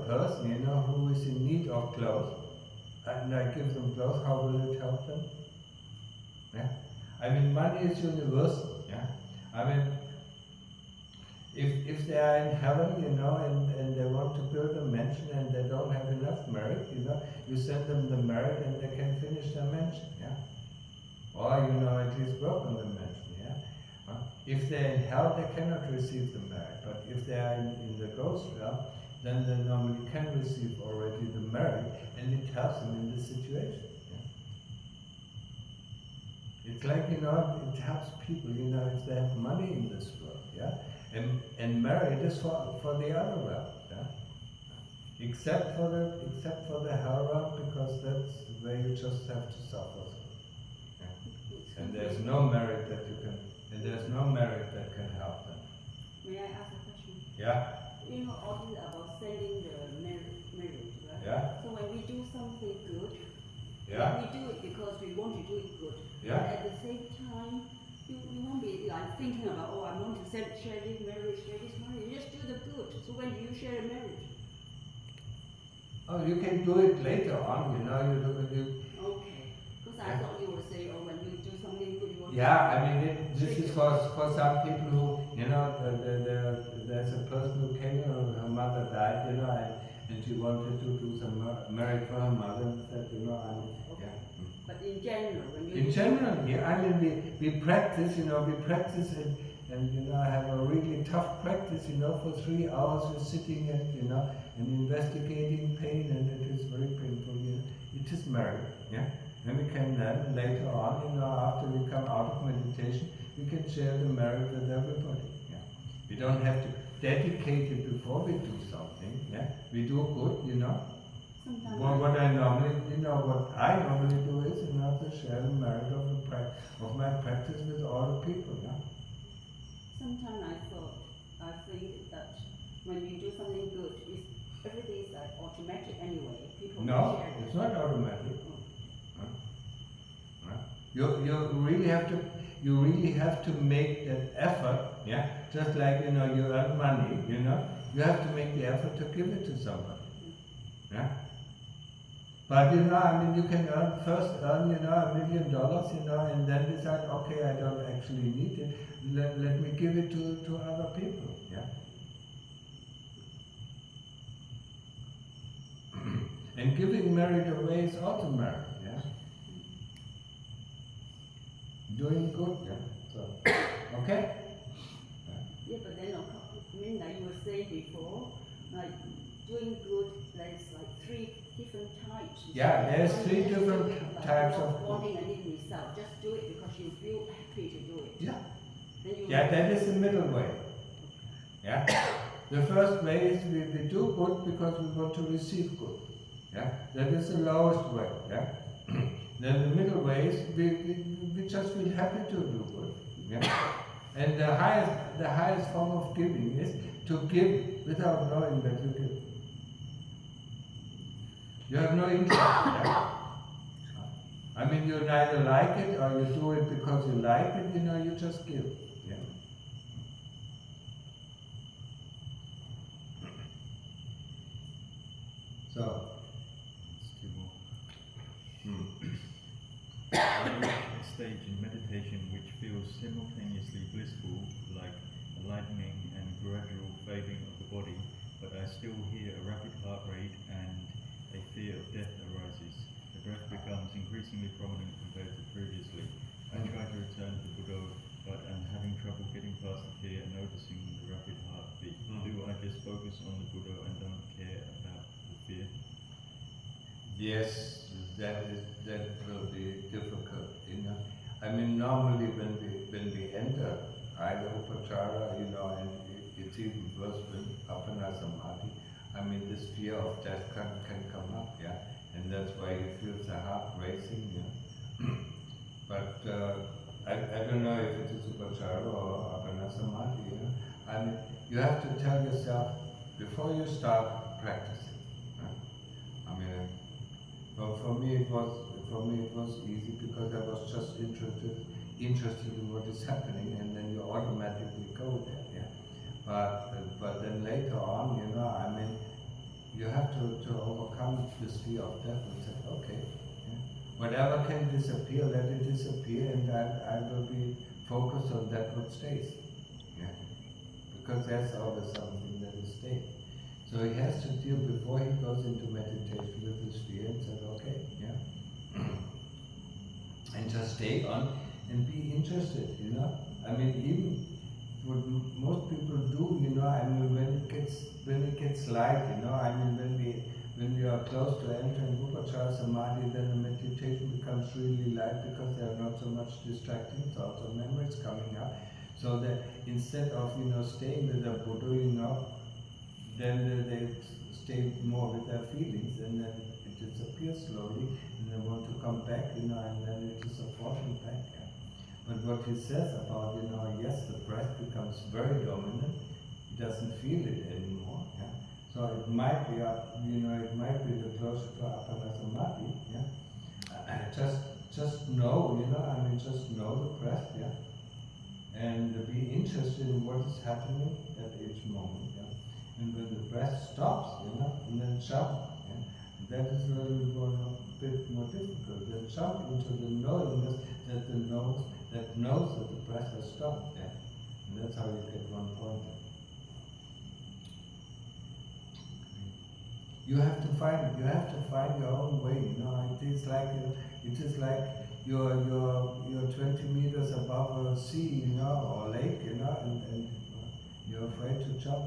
person, you know, who is in need of clothes, and I give them clothes, how will it help them? Yeah. I mean, money is universal. Yeah. I mean, if they are in heaven, you know, and they want to build a mansion and they don't have enough merit, you know, you send them the merit and they can finish their mansion. Yeah. Or, you know, at least work on the mansion. Yeah. If they're in hell, they cannot receive the merit. But if they are in the ghost realm, then they normally can receive already the merit, and it helps them in this situation. Yeah? It's like, you know, it helps people, you know, if they have money in this world, yeah, and merit is for the other realm, yeah, except for the hell realm, because that's where you just have to suffer. Yeah? And there's no merit that you can, and there's no merit that can help them. May I ask a question? Yeah. You know, all this about sending the merit, right? Yeah. So when we do something good, Yeah. we do it because we want to do it good. Yeah. But at the same time, you won't be like thinking about, oh, I want to share this merit, share this money. You just do the good. So when do you share the merit? Oh, you can do it later on, you know, Okay. Because I Yeah. thought you were saying, oh, when you do something good, you want Yeah, to... I mean, this is for some people who, you know, there's a person who came here, her mother died, you know, and she wanted to do some merit for her mother, and said, you know, Okay. yeah. But in general, when you In do general, yeah, I mean, we practice, you know, and you know, I have a really tough practice, you know, for 3 hours we're sitting and, you know, and investigating pain, and it is very painful, you know. It is merit, yeah. And we can then later on, you know, after we come out of meditation, we can share the merit with everybody. Yeah. We don't have to dedicate it before we do something. Yeah. We do good, you know. sometimes... What I normally, you know, what I normally do is, you know, to share the merit of my practice with all the people. Yeah. Sometimes I think that when you do something good, everything is like automatic anyway. People No, will share it. it's not automatic. Oh. You really have to make that effort, yeah. Just like, you know, you earn money, you know, you have to make the effort to give it to somebody, yeah. But you know, I mean, you can first earn, you know, $1 million, you know, and then decide, okay, I don't actually need it. Let me give it to other people, yeah. And giving merit away is also merit, yeah. Doing good, yeah. So, okay. Yeah, but then of course, I mean, like you were saying before, like doing good, there's like 3 different types. Yeah, there's One 3 is just different do it, like, types not of. wanting anything yourself. Just do it because you feel happy to do it. Yeah. Then you Yeah, that is the middle way. Yeah. The first way is we do good because we want to receive good. Yeah. That is the lowest way. Yeah. Then the middle way is we just feel happy to do good. Yeah? And the highest form of giving is to give without knowing that you give. You have no interest in that. I mean, you neither like it or you do it because you like it, you just give. Yeah. So, It's two more. I reach a stage in meditation which feels simultaneously blissful, like a lightening and gradual fading of the body, but I still hear a rapid heart rate and a fear of death arises. The breath becomes increasingly prominent compared to previously. I try to return to Buddha, but I'm having trouble getting past the fear and noticing the rapid heartbeat. Do I just focus on the Buddha and don't care about the fear? yes, that will be difficult. I mean, normally when we enter either upachara, and it's even worse when apana samadhi. I mean, this fear of death can come up, yeah, and that's why you feel the heart racing, yeah. But I don't know if it is upachara or apana samadhi. I mean, you have to tell yourself before you start practicing. I mean, for me it was easy because I was just interested in what is happening, and then you automatically go there, yeah. But then later on, I mean, you have to overcome this fear of death and say, okay, yeah, whatever can disappear, let it disappear, and I will be focused on that what stays, yeah, because there's always something that is staying. So he has to deal before he goes into meditation with his fear and said, okay, yeah, and just stay on and be interested, I mean, even what most people do, I mean, when it gets light, I mean, when we are close to entering upachara samadhi, then the meditation becomes really light because there are not so much distracting thoughts or memories coming up. So that instead of staying with the Buddha, then they stay more with their feelings, and then it disappears slowly, and they want to come back, and then it is a falling back. Yeah. But what he says about, yes, the breath becomes very dominant, he doesn't feel it anymore. Yeah. So it might be, it might be the closer to apana samadhi. Yeah. Just know, I mean, just know the breath. Yeah. And be interested in what is happening at each moment. Yeah. And when the breath stops, and then jump, yeah, that is a little bit more difficult. Then jump into the knowingness that knows that the breath has stopped, yeah, and that's how you get one point. You have to find your own way. It is like you're 20 meters above a sea, or lake, and you're afraid to jump,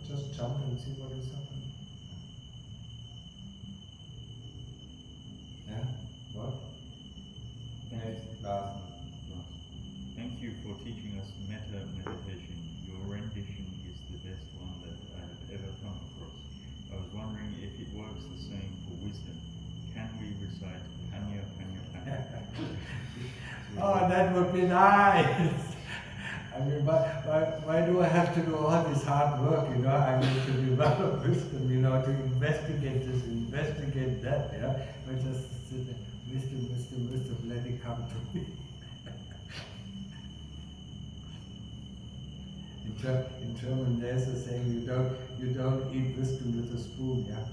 just jump and see what is happening. Yeah? What? Last. Thank you for teaching us metta meditation. Your rendition is the best one that I have ever come across. I was wondering if it works the same for wisdom. Can we recite Panya Panya Panya? Oh, that would be nice! I mean, why do I have to do all this hard work, I mean, to develop wisdom, to investigate this, investigate that, but just sit there, wisdom, let it come to me. In German, there's a saying, you don't eat wisdom with a spoon, yeah?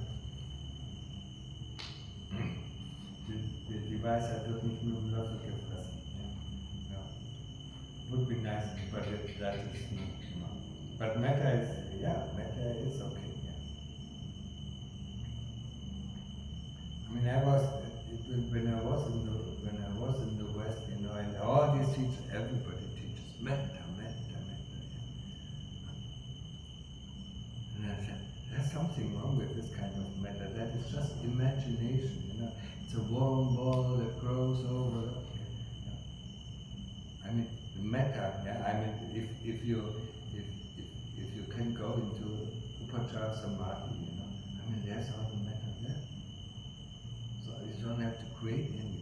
Die Weisheit wird nicht mit dem Löffel gefressen. Ja. Would be nice, but that is not. But metta is okay. Yeah. I mean, when I was in the West, and all these teachers, everybody teaches metta. And I said, there's something wrong with this kind of metta. That is just imagination. It's a warm ball that grows over. I mean, metta. Yeah. I mean, if you can go into upachara samadhi, I mean, there's all the metta there. So you don't have to create any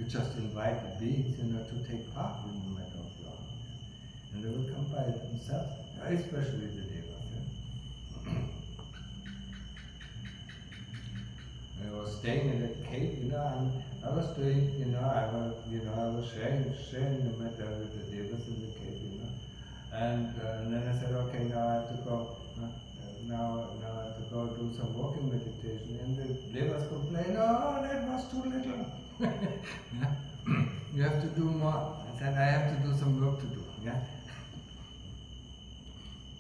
You just invite the beings, to take part in the matter of your heart. And they will come by themselves, especially the devas. I was staying in that cave, and I was doing, I was sharing the matter with the devas in the cave, and then I said, okay, now I have to go. Now I have to go do some walking meditation, and the devas complain, oh, that was too little. You have to do more. I said, I have to do some work to do.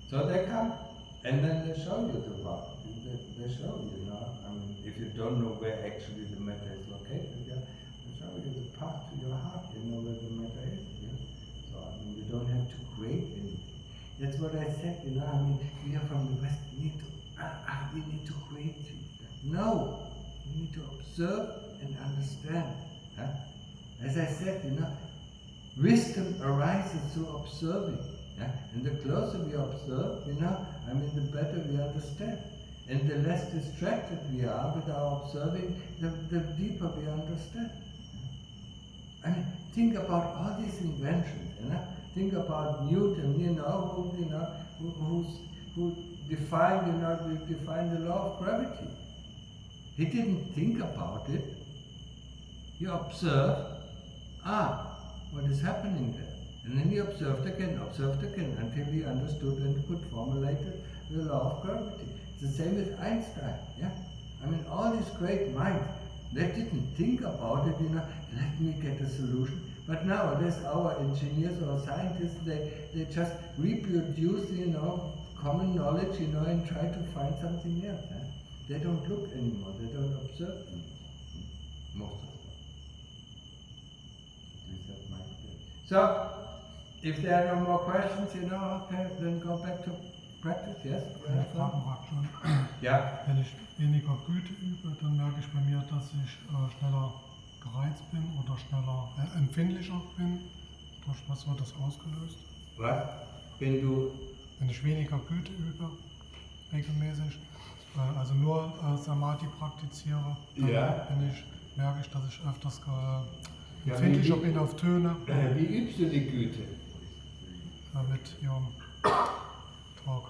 So they come, and then they show you the work. They show you, if you don't know where actually the matter is located, they show you the path to your heart, where the matter is. So you don't have to create anything. That's what I said, we are from the West, we need to create things. No, we need to observe and understand. As I said, wisdom arises through observing. And the closer we observe, the better we understand. And the less distracted we are with our observing, the deeper we understand. Think about all these inventions. Think about Newton, who defined the law of gravity. He didn't think about it. He observed, what is happening there? And then he observed again, until he understood and could formulate the law of gravity. It's the same with Einstein, all these great minds, they didn't think about it, let me get a solution. But nowadays our engineers or scientists, they just reproduce, common knowledge, and try to find something else. They don't look anymore, they don't observe anymore. Most of them. At least that's my experience. So, if there are no more questions, okay, then go back to practice, yes? Eine Frage war schon. Ja. Wenn ich weniger Güte übe, dann merke ich bei mir, dass ich schneller gereizt bin oder schneller empfindlicher bin. Durch was wird das ausgelöst? Was? Wenn ich weniger Güte übe, regelmäßig, also nur Samadhi praktiziere, dann merke ich, dass ich öfters empfindlicher bin auf Töne. Wie übst du die Güte? Mit ihrem Talk.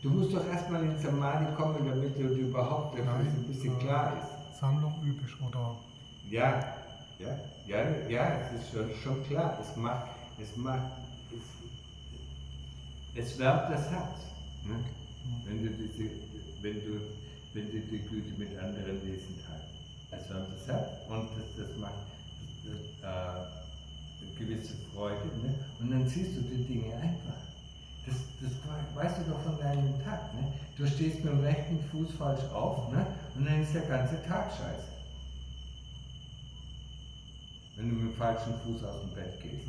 Du musst doch erstmal in Samadhi kommen, damit du überhaupt ein bisschen klar ist. Sammlung übe ich, oder? Ja, es ist schon klar. Es wärmt das Herz. Wenn du die Güte mit anderen Wesen teilst. Es wärmt das Herz und das macht eine gewisse Freude. Und dann siehst du die Dinge einfach. Das weißt du doch von deinem Tag. Du stehst mit dem rechten Fuß falsch auf, und dann ist der ganze Tag scheiße. Wenn du mit dem falschen Fuß aus dem Bett gehst.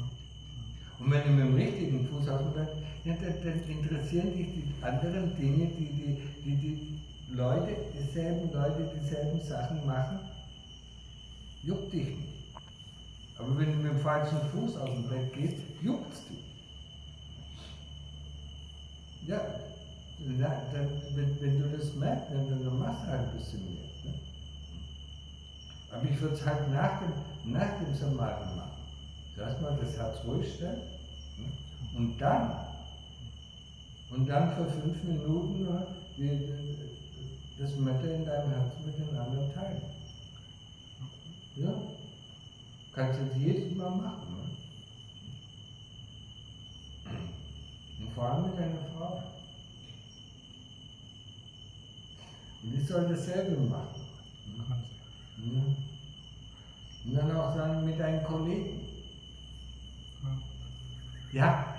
Und wenn du mit dem richtigen Fuß aus dem Bett gehst, dann interessieren dich die anderen Dinge, die Leute, dieselben Sachen machen, juckt dich nicht. Aber wenn du mit dem falschen Fuß aus dem Bett gehst, juckt es dich. Ja, wenn du das merkst, dann machst du halt ein bisschen mehr. Aber ich würde es halt nach dem Samadhi machen. Zuerst mal das Herz ruhig stellen und dann für 5 Minuten das Metta in deinem Herzen mit den anderen teilen. Ja? Kannst du das jedes Mal machen. Und vor allem mit deiner Frau. Und die soll dasselbe machen. Ja. Und dann auch sagen mit deinen Kollegen. Ja.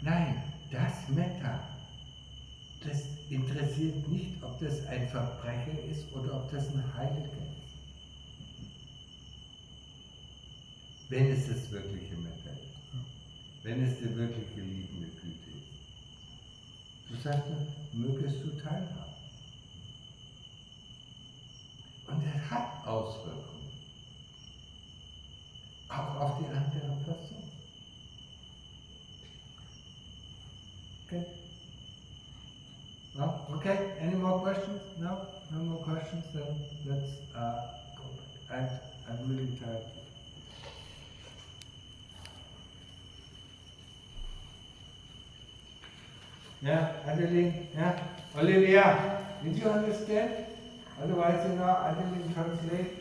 Nein, das Metta, das interessiert nicht, ob das ein Verbrecher ist oder ob das ein Heiliger ist. Wenn es das wirkliche Metta ist. Wenn es die wirkliche liebende Güte ist. Du sagst, mögest du teilhaben. Und er hat Auswirkungen. Auch auf die andere Person. Okay? No? Okay? Any more questions? No? No more questions? Then let's go back. and I'm really tired. Yeah, Adeline, yeah, Olivia, did you understand? Otherwise, Adeline translate.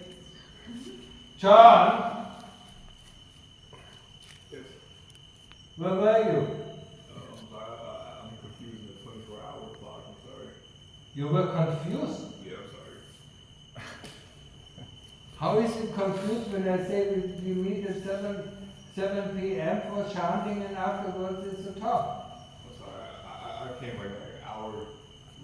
John, Yes. where were you? I'm confused in the 24-hour clock. I'm sorry. You were confused. Yeah, I'm sorry. How is it confused when I say we meet at 7 p.m. for chanting and afterwards it's a talk? I'm sorry. I came like an hour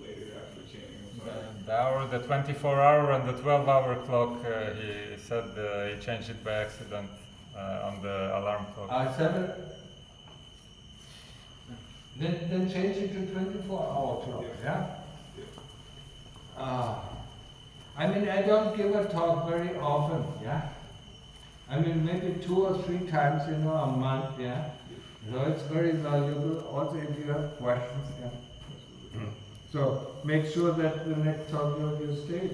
later after the chanting. I'm sorry. The hour, the 24-hour and the 12-hour clock, he said he changed it by accident on the alarm clock. 7. Then change it to 24-hour clock, yeah? I mean, I don't give a talk very often, yeah? I mean, maybe 2 or 3 times, a month, yeah? So it's very valuable, also if you have questions, yeah? So make sure that the next talk you stay.